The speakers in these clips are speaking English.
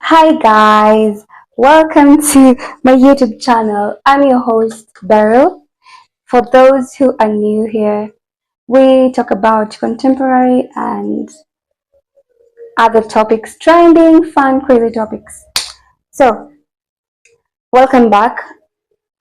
Hi guys, welcome to my YouTube channel. I'm your host Beryl. For those who are new here, we talk about contemporary and other topics, trending, fun, crazy topics. So, welcome back.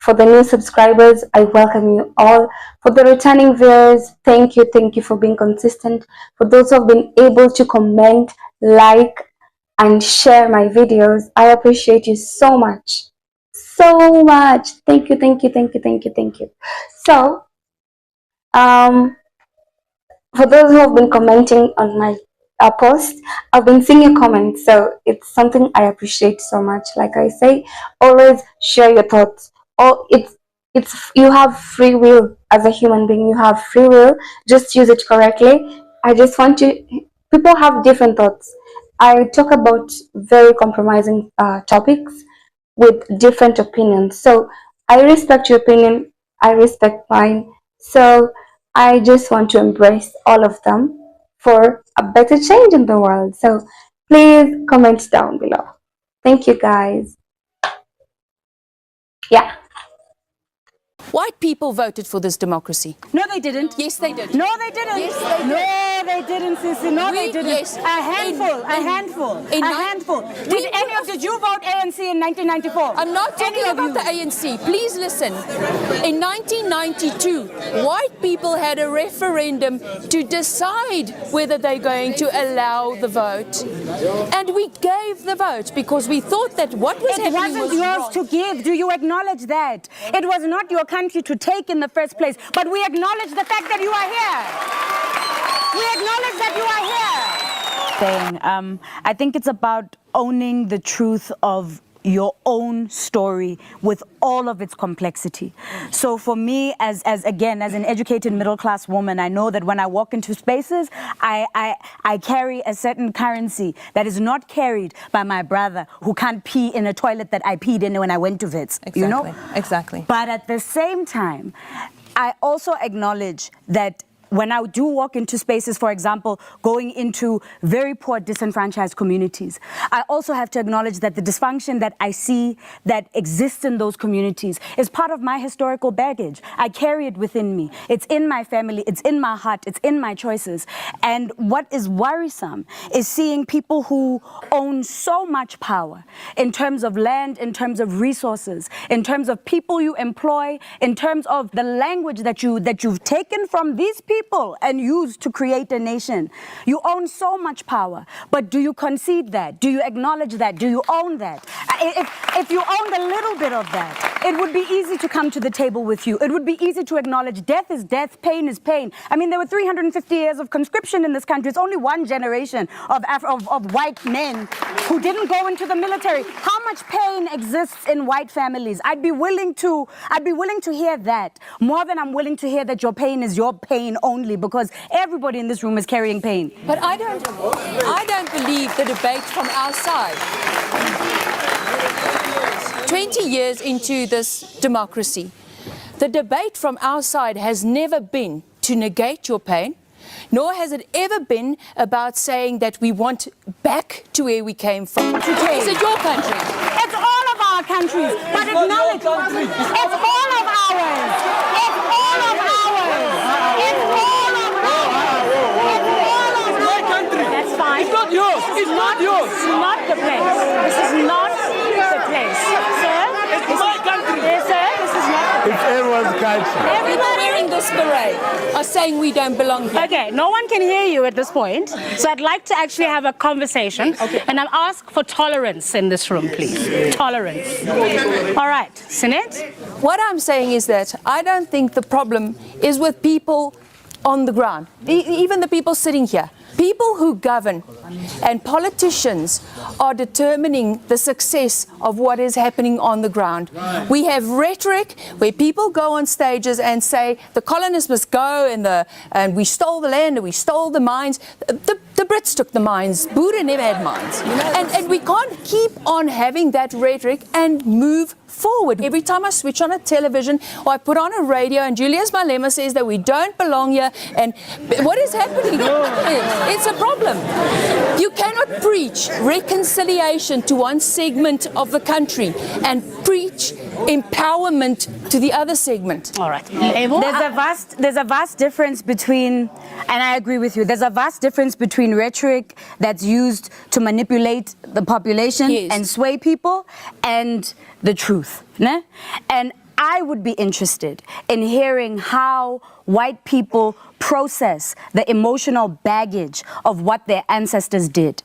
For the new subscribers, I welcome you all. For the returning viewers, thank you for being consistent. For those who have been able to comment, like, and share my videos, I appreciate you so much. So much. Thank you. So, for those who have been commenting on my post, I've been seeing your comments, so it's something I appreciate so much. Like I say, always share your thoughts. Oh, it's you have free will as a human being. You have free will. Just use it correctly. I just want to. People have different thoughts. I talk about very compromising topics with different opinions. So I respect your opinion. I respect mine. So I just want to embrace all of them for a better change in the world. So please comment down below. Thank you guys. Yeah. White people voted for this democracy. No, they didn't. Yes, they did. No, they didn't. Yes, they did. No, they didn't, Sissy. No, they didn't. Yes. A handful. Did you vote ANC in 1994? I'm not talking about the ANC. Please listen. In 1992, white people had a referendum to decide whether they're going to allow the vote. And we gave the vote because we thought that what was happening was It wasn't yours wrong. to give. Do you acknowledge that? It was not your country to take in the first place. But we acknowledge the fact that you are here. We acknowledge that you are here. I think it's about owning the truth of your own story with all of its complexity. So for me, as an educated middle-class woman, I know that when I walk into spaces, I carry a certain currency that is not carried by my brother who can't pee in a toilet that I peed in when I went to Wits. Exactly. You know? Exactly. But at the same time, I also acknowledge that when I do walk into spaces, for example, going into very poor disenfranchised communities, I also have to acknowledge that the dysfunction that I see that exists in those communities is part of my historical baggage. I carry it within me. It's in my family, it's in my heart, it's in my choices. And what is worrisome is seeing people who own so much power in terms of land, in terms of resources, in terms of people you employ, in terms of the language that you've taken from these people and used to create a nation. You own so much power, but do you concede that? Do you acknowledge that? Do you own that? If you owned a little bit of that, it would be easy to come to the table with you. It would be easy to acknowledge death is death, pain is pain. I mean, there were 350 years of conscription in this country. It's only one generation of white men who didn't go into the military. How much pain exists in white families? I'd be willing to hear that more than I'm willing to hear that your pain is your pain only, because everybody in this room is carrying pain. But I don't believe the debate from our side. 20 years into this democracy, the debate from our side has never been to negate your pain, nor has it ever been about saying that we want back to where we came from. Is it your country? It's all of our countries, but acknowledge it's all of ours. It's all of ours. It's all of ours. It's my country. That's fine. It's not yours. It's not yours. This is not the place. This is not the place. Sir? It's my country. Yes, sir. This is not the place. It's everyone's country. People wearing this beret are saying we don't belong here. Okay, no one can hear you at this point, so I'd like to actually have a conversation, and I'll ask for tolerance in this room, please. Tolerance. All right, Sinet? What I'm saying is that I don't think the problem is with people on the ground, even the people sitting here. People who govern and politicians are determining the success of what is happening on the ground. We have rhetoric where people go on stages and say the colonists must go and we stole the land and we stole the mines. The Brits took the mines. Buddha never had mines. And we can't keep on having that rhetoric and move forward. Every time I switch on a television or I put on a radio and Julius Malema says that we don't belong here, and what is happening? It's a problem. You cannot preach reconciliation to one segment of the country and preach empowerment to the other segment. All right. There's a vast difference between, and I agree with you, there's a vast difference between rhetoric that's used to manipulate the population and sway people and the truth. Ne? And I would be interested in hearing how white people process the emotional baggage of what their ancestors did.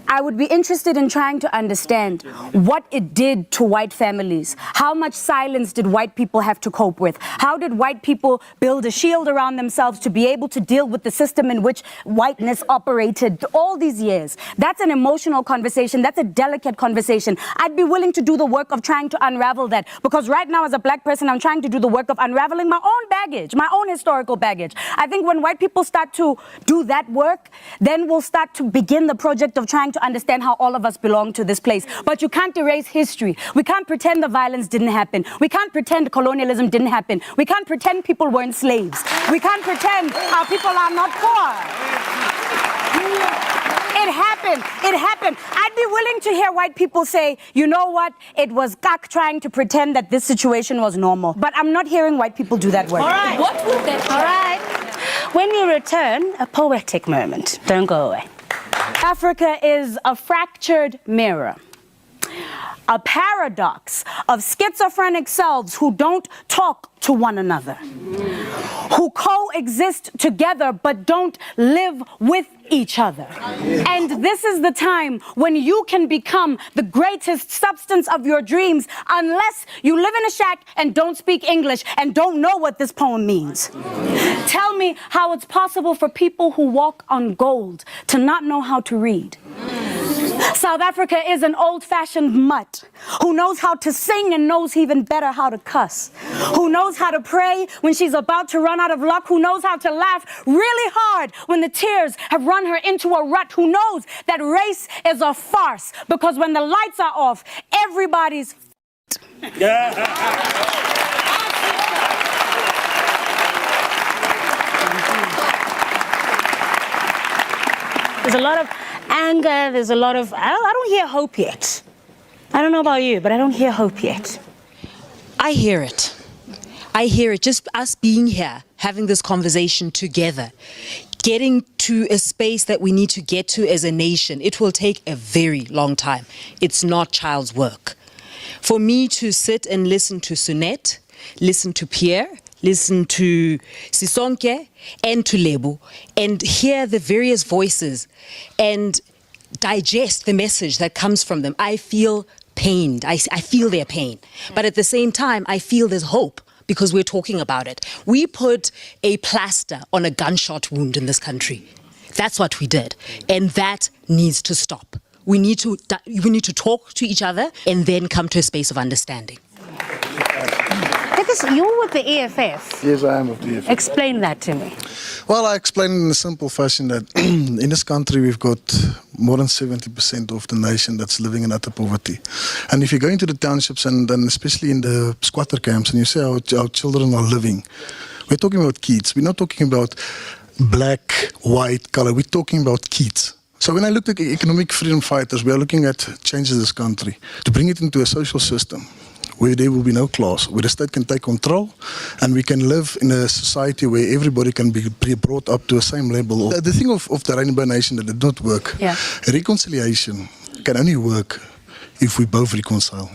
I would be interested in trying to understand what it did to white families. How much silence did white people have to cope with? How did white people build a shield around themselves to be able to deal with the system in which whiteness operated all these years? That's an emotional conversation. That's a delicate conversation. I'd be willing to do the work of trying to unravel that, because right now as a black person, I'm trying to do the work of unraveling my own baggage, my own historical baggage. I think when white people start to do that work, then we'll start to begin the project of trying to understand how all of us belong to this place. But you can't erase history. We can't pretend the violence didn't happen. We can't pretend colonialism didn't happen. We can't pretend people weren't slaves. We can't pretend our people are not poor. It happened. It happened. I'd be willing to hear white people say, you know what, it was Kak trying to pretend that this situation was normal. But I'm not hearing white people do that work. All right. What would that be? All right. When you return, a poetic moment. Don't go away. Africa is a fractured mirror, a paradox of schizophrenic selves who don't talk to one another, who coexist together but don't live with each other. And this is the time when you can become the greatest substance of your dreams, unless you live in a shack and don't speak English and don't know what this poem means. Tell me how it's possible for people who walk on gold to not know how to read. South Africa is an old-fashioned mutt who knows how to sing and knows even better how to cuss, who knows how to pray when she's about to run out of luck, who knows how to laugh really hard when the tears have run her into a rut, who knows that race is a farce because when the lights are off, everybody's There's a lot of anger, there's a lot of, I don't hear hope yet. I don't know about you, but I don't hear hope yet. I hear it. I hear it. Just us being here, having this conversation together, getting to a space that we need to get to as a nation. It will take a very long time. It's not child's work. For me to sit and listen to Sunette, listen to Pierre, listen to Sisonke and to Lebu, and hear the various voices and digest the message that comes from them. I feel pained. I feel their pain. But at the same time, I feel there's hope because we're talking about it. We put a plaster on a gunshot wound in this country. That's what we did. And that needs to stop. We need to talk to each other and then come to a space of understanding. Because you're with the EFF. Yes, I am with the EFF. Explain that to me. Well, I explained in a simple fashion that in this country we've got more than 70% of the nation that's living in utter poverty. And if you go into the townships and especially in the squatter camps and you say how our children are living, we're talking about kids. We're not talking about black, white, color. We're talking about kids. So when I look at economic freedom fighters, we are looking at changes this country to bring it into a social system where there will be no class, where the state can take control and we can live in a society where everybody can be brought up to the same level. The thing of the Rainbow Nation that did not work, reconciliation can only work if we both reconcile.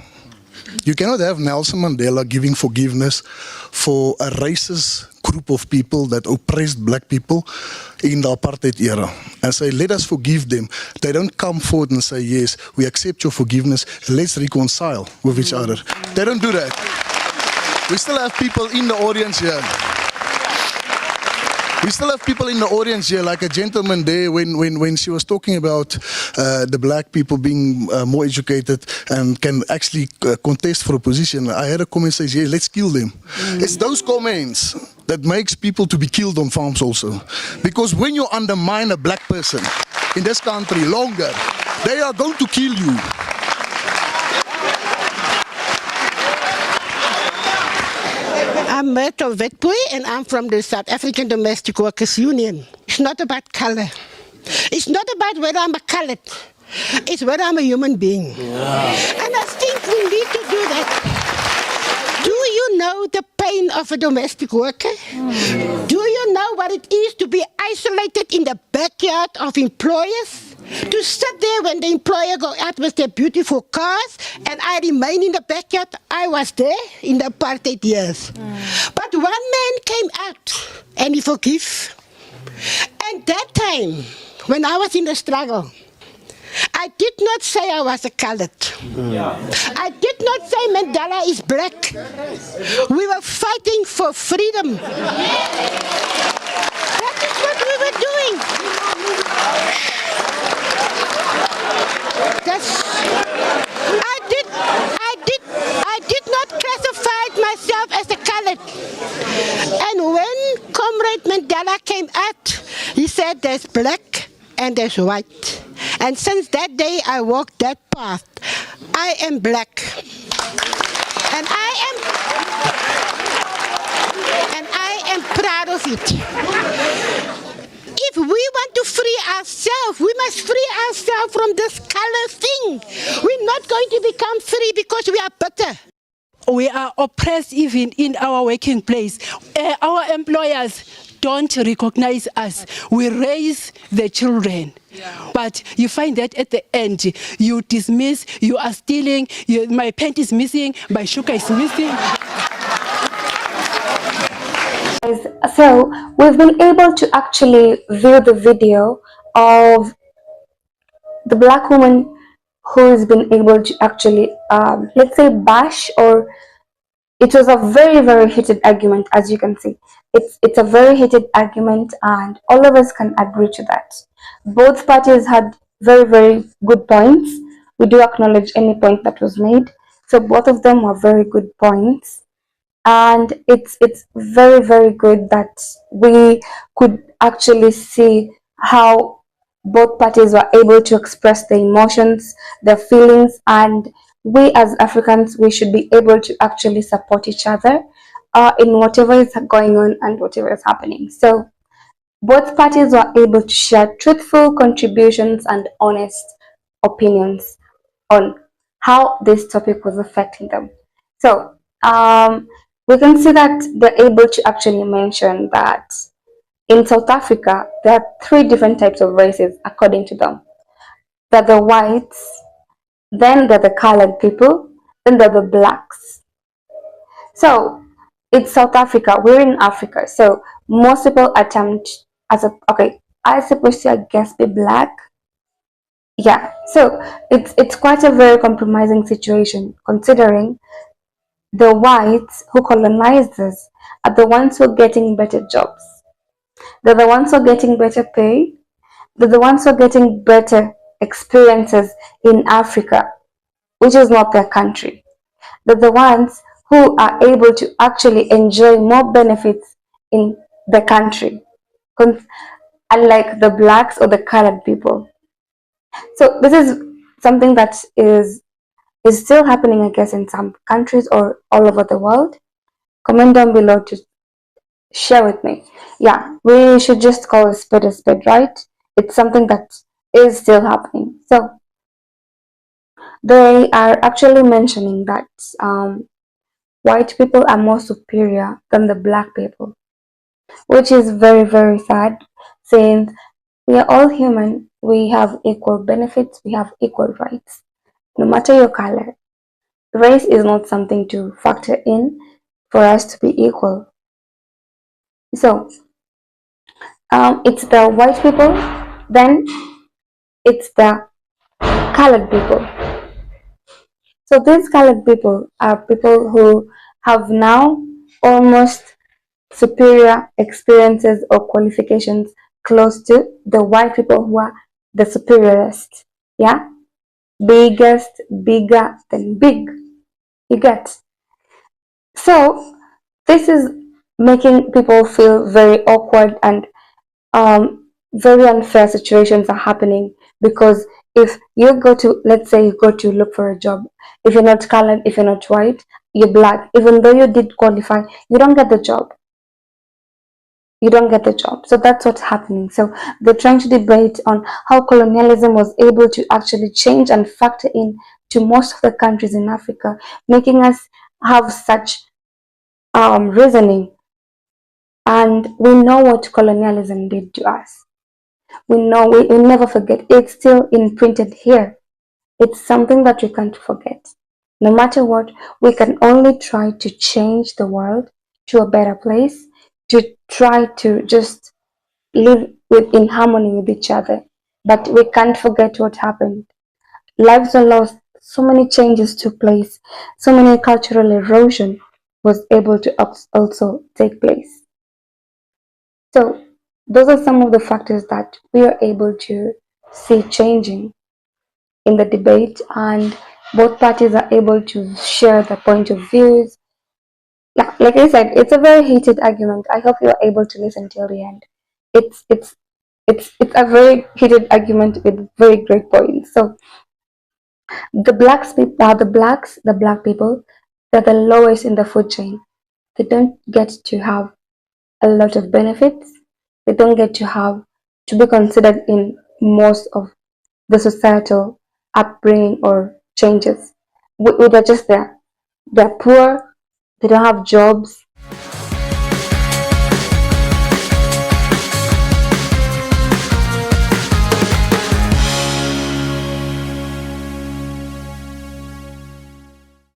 You cannot have Nelson Mandela giving forgiveness for a racist group of people that oppressed black people in the apartheid era and say, let us forgive them. They don't come forward and say, yes, we accept your forgiveness, let's reconcile with each other. They don't do that. We still have people in the audience here. We still have people in the audience here, like a gentleman there when she was talking about the black people being more educated and can actually contest for a position. I had a comment say, yeah, let's kill them. It's those comments that makes people to be killed on farms also. Because when you undermine a black person in this country longer, they are going to kill you. I'm Myrtle Wetboy, and I'm from the South African Domestic Workers Union. It's not about color. It's not about whether I'm a colored. It's whether I'm a human being. Yeah. And I think we need to do that. Do you know the pain of a domestic worker? Do you know what it is to be isolated in the backyard of employers? To sit there when the employer go out with their beautiful cars and I remain in the backyard. I was there in the apartheid years. But one man came out and he forgave. And that time, when I was in the struggle, I did not say I was a colored. I did not say Mandela is black. We were fighting for freedom. That is what we were doing. I did not classify myself as a colored. And when Comrade Mandela came out, he said there's black and there's white. And since that day I walked that path. I am black. And I am proud of it. If we want to free ourselves, we must free ourselves from this color thing. We're not going to become free because we are bitter. We are oppressed even in our working place. Our employers don't recognize us. We raise the children. But you find that at the end, you dismiss, you are stealing, my pant is missing, my sugar is missing. So we've been able to actually view the video of the black woman who's been able to actually, let's say, bash, or it was a very, very heated argument. As you can see, it's a very heated argument, and all of us can agree to that. Both parties had very, very good points. We do acknowledge any point that was made. So both of them were very good points. And it's very, very good that we could actually see how both parties were able to express their emotions, their feelings, and we as Africans, we should be able to actually support each other in whatever is going on and whatever is happening. So both parties were able to share truthful contributions and honest opinions on how this topic was affecting them. So we can see that they're able to actually mention that in South Africa, there are 3 different types of races according to them. They're the whites, then they're the colored people, then they're the blacks. So it's South Africa, we're in Africa, so most people attempt okay, I suppose to, I guess, be black. Yeah, so it's quite a very compromising situation, considering the whites who colonized us are the ones who are getting better jobs. They're the ones who are getting better pay. They're the ones who are getting better experiences in Africa, which is not their country. They're the ones who are able to actually enjoy more benefits in the country, unlike the blacks or the colored people. So this is something that is still happening, I guess, in some countries or all over the world. Comment down below to share with me. Yeah, we should just call a spade, right? It's something that is still happening. So they are actually mentioning that white people are more superior than the black people, which is very, very sad, since we are all human. We have equal benefits, we have equal rights, no matter your color. Race is not something to factor in for us to be equal. So it's the white people, then it's the colored people. So these colored people are people who have now almost superior experiences or qualifications close to the white people who are the superiorist. Yeah, biggest, bigger than big. You get. So this is making people feel very awkward, and very unfair situations are happening, because if you go to, let's say you go to look for a job, if you're not colored, if you're not white, you're black, even though you did qualify, you don't get the job. You don't get the job. So that's what's happening. So they're trying to debate on how colonialism was able to actually change and factor in to most of the countries in Africa, making us have such reasoning. And we know what colonialism did to us. We know, we never forget. It's still imprinted here. It's something that we can't forget. No matter what, we can only try to change the world to a better place, to try to just live in harmony with each other. But we can't forget what happened. Lives were lost, so many changes took place, so many cultural erosion was able to also take place. So those are some of the factors that we are able to see changing in the debate, and both parties are able to share their point of views. Like I said, it's a very heated argument. I hope you are able to listen till the end. It's a very heated argument with very great points. So the black people, they're the lowest in the food chain. They don't get to have a lot of benefits. They don't get to be considered in most of the societal upbringing or changes. They're just there. They're poor. They don't have jobs.